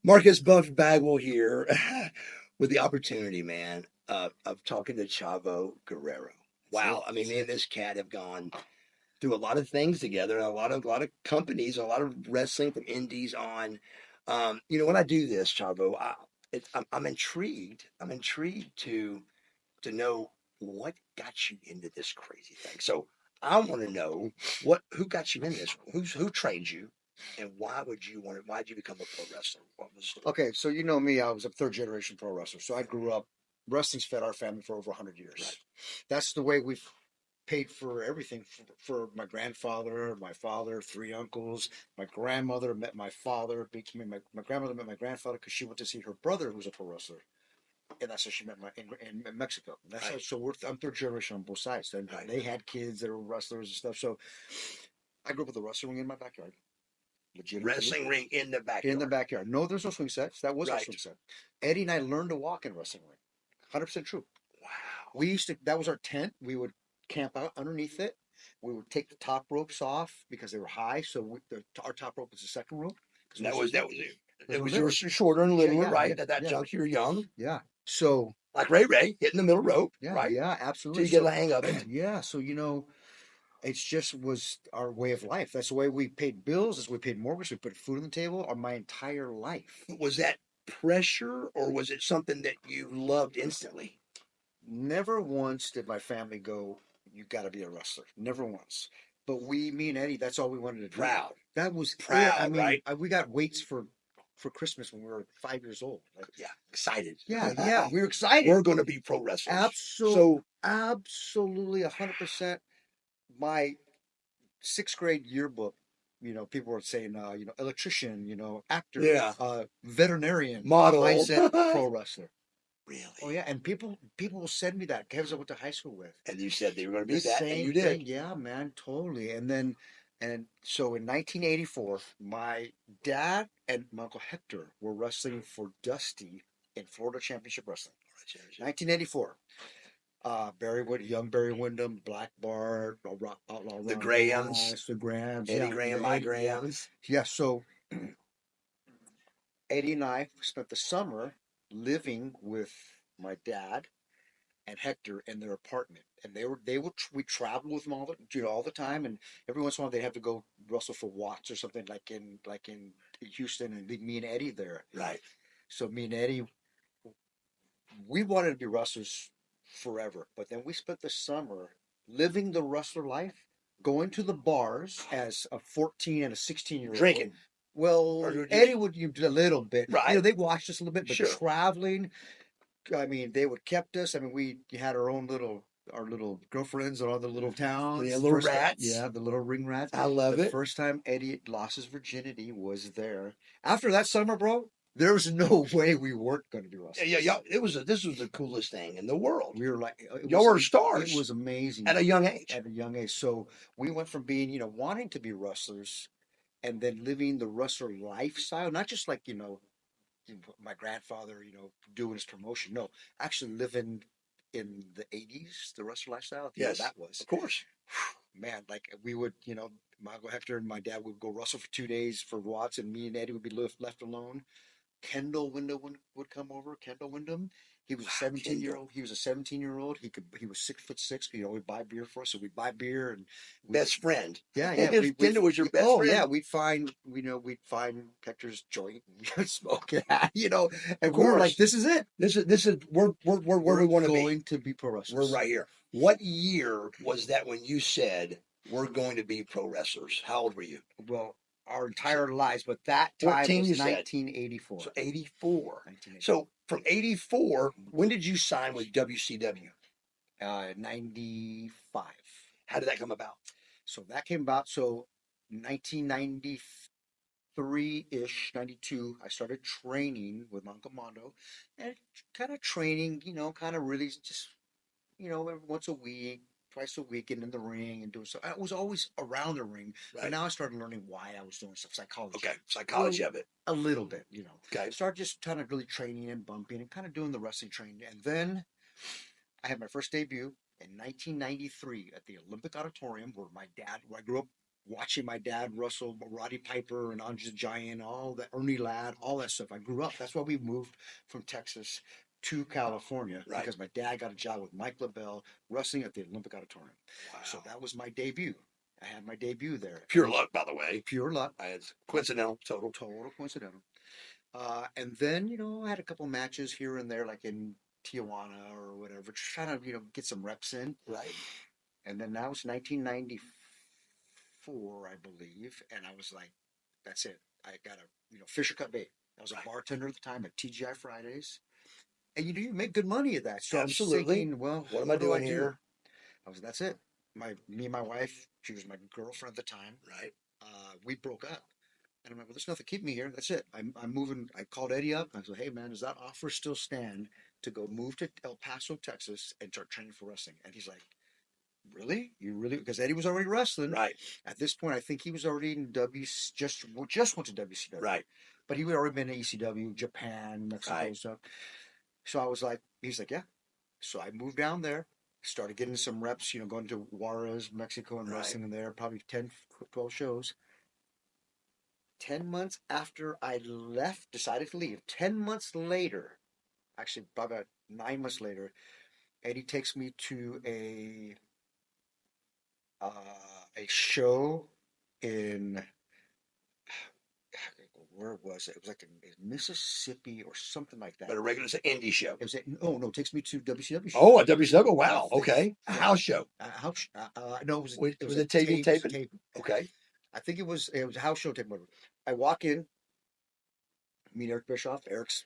Marcus Buff Bagwell here with the opportunity, man, of talking to Chavo Guerrero. That's Wow. it. I mean, That's me and it. this cat have gone through a lot of things together, and a lot of companies, a lot of wrestling from indies on. When I do this, Chavo, I'm intrigued. I'm intrigued to know what got you into this crazy thing. So I want to know who got you in this? Who trained you, and why did you become a pro wrestler? What was the story? Okay, so you know me, I was a third generation pro wrestler. So I grew up, wrestling's fed our family for over 100 Right. years. That's the way we've paid for everything for my grandfather, my father, three uncles. My grandmother met my father. My grandmother met my grandfather because she went to see her brother who was a pro wrestler. And that's how she met in Mexico. That's how, Right. so I'm third generation on both sides. And Right. they had kids that were wrestlers and stuff. So I grew up with a wrestling ring in my backyard, legitimately. Wrestling ring in the In the backyard. backyard. No, there's no swing sets. That was our Right. swing set. Eddie and I learned to walk in wrestling ring. 100% true. Wow. We used to, that was our tent. We would camp out underneath it. We would take the top ropes off because they were high. So our top rope was the second rope because That was it. because It we're was little. yours shorter and Yeah, littler, yeah, right? yeah, At that yeah, juncture, you're young, yeah. So, like Ray, hitting the middle rope, yeah, right? yeah, Till absolutely. you get So, the hang of it. yeah. So, it's just was our way of life. That's the way we paid bills, as we paid mortgage, we put food on the table my entire life. Was that pressure, or was it something that you loved instantly? Never once did my family go, "You got to be a wrestler." Never once. But me and Eddie, that's all we wanted to do. Proud, That was it. I proud, mean, right? we got weights for Christmas when we were 5 years old. Like, Yeah, excited. yeah, yeah, we were excited. We're going to be pro wrestlers. Absolutely, So, absolutely, 100%. My sixth grade yearbook, people were saying, electrician, actor, yeah, veterinarian. Mine model. said pro wrestler. Oh Really? yeah, and people will send me that guys I went to high school with. And you said they were going to The be that, and same you thing, did. yeah, man, totally. And so in 1984, my dad and my uncle Hector were wrestling for Dusty in Florida Championship Wrestling. 1984. Young Barry Windham, Black Bart, Outlaw The Ron Grahams, Nash, the Grahams, Eddie yeah, Graham, the my Eddie, yeah, Grahams. yeah. So Eddie and I spent the summer living with my dad and Hector in their apartment, and we traveled with them all the time, and every once in a while they'd have to go wrestle for Watts or something like in Houston, and leave me and Eddie there. Right. So me and Eddie, we wanted to be wrestlers forever, but then we spent the summer living the wrestler life, going to the bars as a 14 and a 16-year-old. Drinking. Well, Or Eddie would do a little bit. right. They watched us a little bit, but Sure. traveling, I mean, they would kept us. I mean, we had our little girlfriends in all the little The towns. little First, rats. yeah, the little ring rats. I The love it. first time Eddie lost his virginity was there. After that summer, bro, there was no way we weren't going to be Yeah, wrestlers. yeah, y'all. This was the coolest thing in the world. We were like, Y'all were it stars was amazing at a young age. at a young age. So we went from being, wanting to be wrestlers and then living the wrestler lifestyle, not just like, my grandfather, doing his promotion. No, actually living in the 80s, the wrestler lifestyle, if you know what Yes, that was. of course. Man, like we would, Michael Hector and my dad would go wrestle for 2 days for Watts, and me and Eddie would be left alone. Kendall Wyndham would come over. Kendall Wyndham. He was a Wow, 17 year Kendall, old. He was a 17-year-old. He was 6'6". He'd buy beer for us. So we'd buy beer and we best friend. yeah, yeah. Kendall was your best Oh yeah, friend, we'd find Hector's joint and we'd smoke that, of and we were like, course. this is it. This is we're where We're we want to be. going to be pro We're wrestlers. right here. What year was that when you said we're going to be pro wrestlers? How old were you? Well, our So entire lives, but that time 14, was you said. 1984. So 84. 1984. So from 84, when did you sign with WCW? 95. How did that come about? So that came about. So 1993-ish, 92, I started training with my Uncle Mondo, and kind of training, kind of really just, every once a week, twice a week, getting in the ring and doing stuff. I was always around the ring, but Right. now I started learning why I was doing stuff, psychology. Okay. A little, Psychology of it. a little bit, Okay. Started just kind of really training and bumping and kind of doing the wrestling training. And then I had my first debut in 1993 at the Olympic Auditorium where I grew up watching my dad wrestle Roddy Piper and Andre the Giant, all that, Ernie Ladd, all that stuff. I grew up. That's why we moved from Texas to California Right. because my dad got a job with Mike LaBelle wrestling at the Olympic Auditorium. Wow. So that was my debut. I had my debut there. Pure luck, by the way. Pure luck. It's coincidental, total. Total coincidental. And then, I had a couple matches here and there, like in Tijuana or whatever, just trying to, get some reps in. Right. And then that was 1994, I believe. And I was like, that's it. I got a, Fisher Cut Bait. I was a bartender at the time at TGI Fridays. And you make good money at that. So Absolutely. I was thinking, well, what am I doing here? I was, that's it. Me and my wife, she was my girlfriend at the time. Right. We broke up. And I'm like, well, there's nothing keeping me here. That's it. I'm moving. I called Eddie up. I said, hey, man, does that offer still stand to go move to El Paso, Texas and start training for wrestling? And he's like, really? You really? Because Eddie was already wrestling. Right. At this point, I think he was already in just went to WCW. Right. But he had already been to ECW, Japan, Mexico, stuff. So I was like, he's like, yeah. So I moved down there, started getting some reps, going to Juarez, Mexico, and wrestling in there, probably 10, 12 shows. 10 months after I decided to leave, 10 months later, actually about 9 months later, Eddie takes me to a show in, where was it? It was like in Mississippi or something like that. But a regular indie show. It was it takes me to WCW show. Oh, a WCW. Wow. Okay. A house show. No, it was a taping. Okay. I think it was a house show tape. I walk in, meet Eric Bishoff. Eric's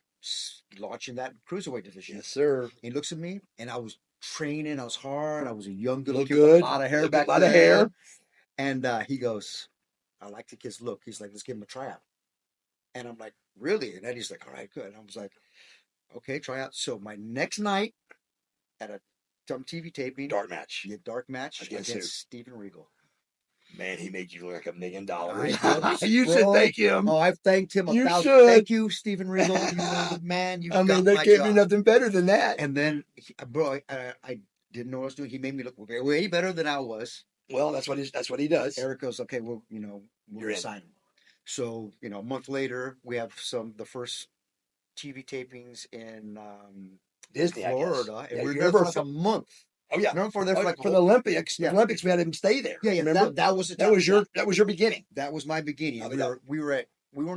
launching that cruiserweight division. Yes, sir. He looks at me, and I was training. I was hard. I was a young, good looking, good. A lot of hair back then. A lot of hair. And he goes, I like the kid's look. He's like, let's give him a tryout. And I'm like, really? And Eddie's like, all right, good. And I was like, okay, tryout. So my next night at some TV taping. Dark match. Yeah, dark match against Steven Rizzle. Man, he made you look like $1 million. You should thank him. Oh, I've thanked him You 1,000. should. Thank you, Steven Rizzle. You were the man. You got there my can't job. be nothing better than that. And then, I didn't know what I was doing. He made me look way better than I was. Well, that's what he does. Eric goes, okay, well, we'll sign him. So, a month later, we have the first TV tapings in Disney, Florida, and we were there for like a month. Oh yeah, remember for there for the Olympics. Yeah. The Olympics, we had him stay there. Yeah, remember that was that was your beginning. That was my beginning. We weren't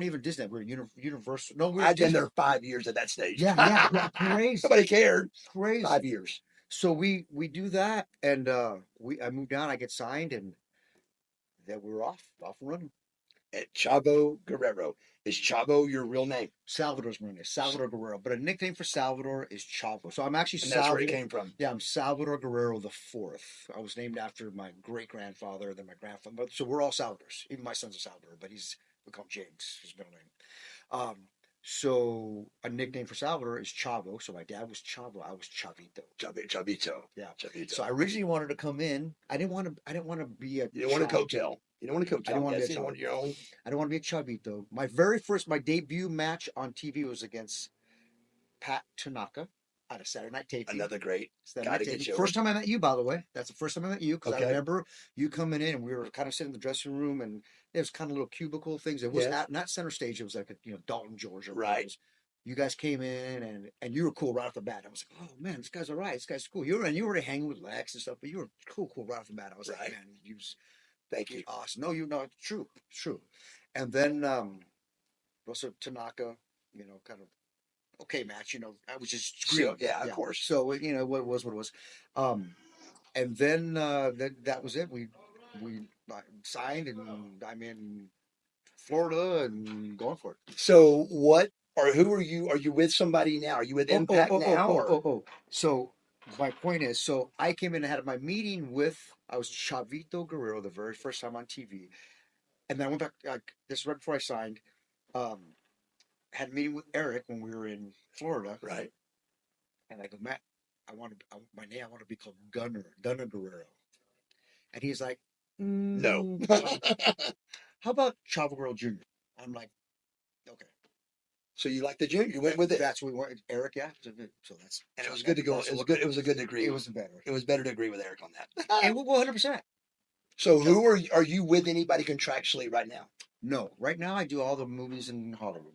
even Disney. We were Universal. No, we were. I'd been there 5 years at that stage. Yeah, crazy. Nobody cared. Crazy. 5 years. So we do that, and I moved down. I get signed, and then we're off and running. At Chavo Guerrero. Is Chavo your real name? Salvador's my name. Salvador Guerrero. But a nickname for Salvador is Chavo. So I'm actually Salvador. That's where it came from. Yeah, I'm Salvador Guerrero the Fourth. I was named after my great-grandfather, then my grandfather. So we're all Salvadors. Even my son's a Salvador, but we call him James, his middle name. So a nickname for Salvador is Chavo. So my dad was Chavo. I was Chavito. Chavito. Yeah. Chavito. So I originally wanted to come in. I didn't want to be a. You didn't want a coattail. You don't want to coach. I don't want to be your own. I don't want to be a Chavito. My debut match on TV was against Pat Tanaka at a Saturday night taping. Another great guy to get you. First time I met you, by the way. That's the first time I met you because I remember you coming in and we were kind of sitting in the dressing room and there was kind of little cubicle things. It was not center stage. It was like Dalton, Georgia. Right. You guys came in and you were cool right off the bat. I was like, oh man, this guy's all right. This guy's cool. You were already hanging with Lex and stuff, but you were cool right off the bat. I was like, man, thank you. Awesome. No, it's true. It's true. And then Russo Tanaka, kind of okay match. I was just green. Yeah, of course. So what it was. And then that was it. We signed, and I'm in Florida and going for it. So who are you? Are you with somebody now? Are you with Impact now? So my point is, I came in and had my meeting I was Chavito Guerrero the very first time on TV. And then I went back, this is right before I signed, had a meeting with Eric when we were in Florida. Right. And I go, Matt, I want to be called Gunner Guerrero. And he's like, no. How about Chavo Guerrero Jr.? I'm like, okay. So you like the junior? You went with it. That's what we went. Eric, yeah. So that's. And it was good to go. It was good. It was a good degree. It was better. It was better to agree with Eric on that. And 100%. So who are you with anybody contractually right now? No, right now I do all the movies in Hollywood.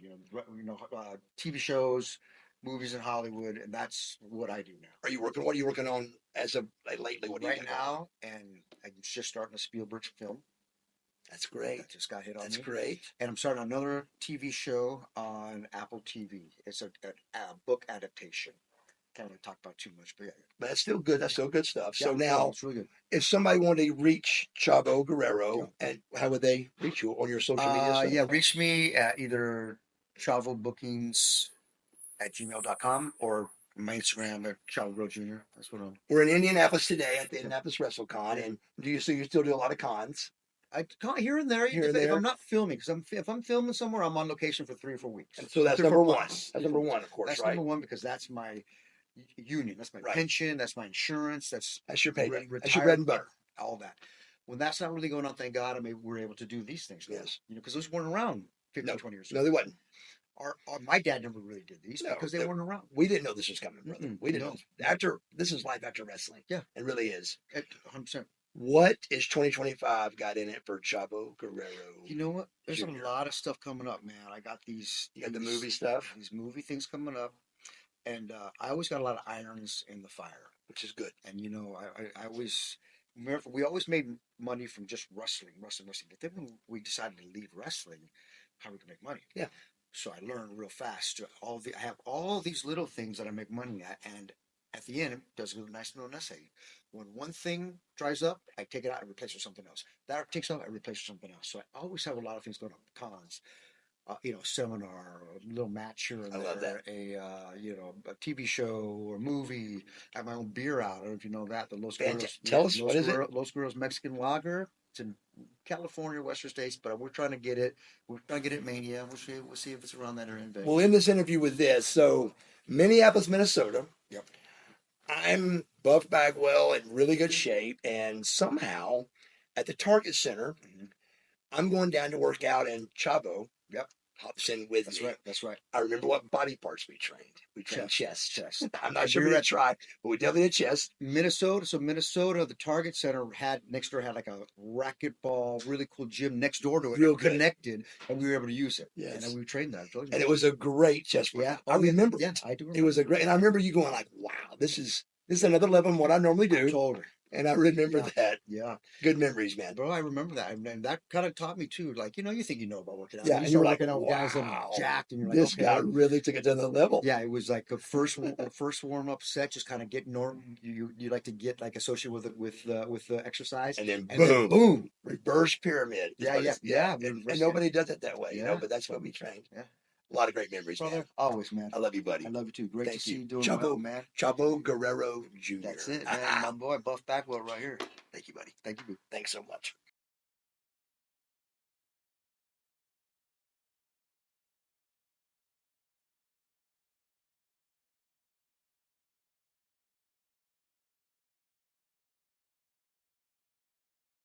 TV shows, movies in Hollywood, and that's what I do now. Are you working? What are you working on as of like, lately? What do you Right got going on? now, and I'm just starting a Spielberg film That's great. that just got hit on That's me. great. And I'm starting another TV show on Apple TV. It's a book adaptation. Can't really talk about too much, but yeah. But that's still good. That's still good stuff. Yeah, So no, now, it's really good. if somebody wanted to reach Chavo Guerrero, Yeah. and how would they reach you on your social media stuff? Yeah, reach me at either travelbookings@gmail.com or my Instagram at Chavo Guerrero Jr. That's what I'm. We're in Indianapolis today at the Yeah. Indianapolis WrestleCon, Yeah. and you still do a lot of cons I can't here and there. here and If there, I'm not filming, because if I'm filming somewhere, I'm on location for 3 or 4 weeks, and so that's 3 or 4 number one. months. That's 3 or 4 number months. one, of course, That's right? number one because that's my union. That's my Right. pension. That's my insurance. That's your payday. Retired, That's your bread and butter. all that. When that's not really going on, thank God, we're able to do these things. Now. Yes. Because those weren't around 15, No. 20 years ago. No, they wasn't. My dad never really did these because they weren't around. We didn't know this was coming, brother. We didn't know. This is life after wrestling. Yeah. It really is. 100%. What is 2025 got in it for Chavo Guerrero? You know what? There's Jr.? a lot of stuff coming up, man. I got these. You got the movie stuff, these movie things coming up, and I always got a lot of irons in the fire, which is good. And I always remember we always made money from just wrestling. But then when we decided to leave wrestling, how we could make money? Yeah. So I learned real fast. I have all these little things that I make money at, and at the end, it does a nice little essay. When one thing dries up, I take it out and replace it with something else. That takes out, I replace it with something else. So I always have a lot of things going on. Cons, seminar, a little match here and I there. love that. A TV show or movie. I have my own beer out. I don't know if you know that. The Los Guerreros. Tell us, what is it? Los Guerreros Mexican Lager. It's in California, Western states, but we're trying to get it. We're trying to get it Mania. We'll see if it's around that or in Vegas. We'll end this interview with this. So, Minneapolis, Minnesota. Yep. I'm Buff Bagwell in really good shape, and somehow at the Target Center, I'm going down to work out, and Chavo hops in with me. That's right. I remember what body parts we trained. We trained chest. I'm not sure we we tried, but we definitely did chest. Minnesota, the Target Center next door had like a racquetball, really cool gym next door to it. Real connected, and we were able to use it. Yes. And then we trained that. And it was a great chest workout. Yeah. I remember. Yeah, I do remember. It was a great, and I remember you going like, wow, this is another level than what I normally do. Totally. And I remember that. Yeah. Good memories, man. Bro, I remember that. And that kind of taught me too. Like, you think you know about working out. Yeah. And you were like, working out wow, guys that are jacked, and you're like, this okay. guy really took it to another level. Yeah, it was like the first warm up set, just kind of get you like to get like associated with the exercise, and then boom, reverse pyramid. Yeah. And nobody does it that way, but that's what we trained. Yeah. A lot of great memories, brother. Man. Always, man. I love you, buddy. I love you too. Great to see you doing Chavo, well, man. Chavo Guerrero Jr. That's it, man. My boy, Buff Bagwell right here. Thank you, buddy. Thank you. Thanks so much.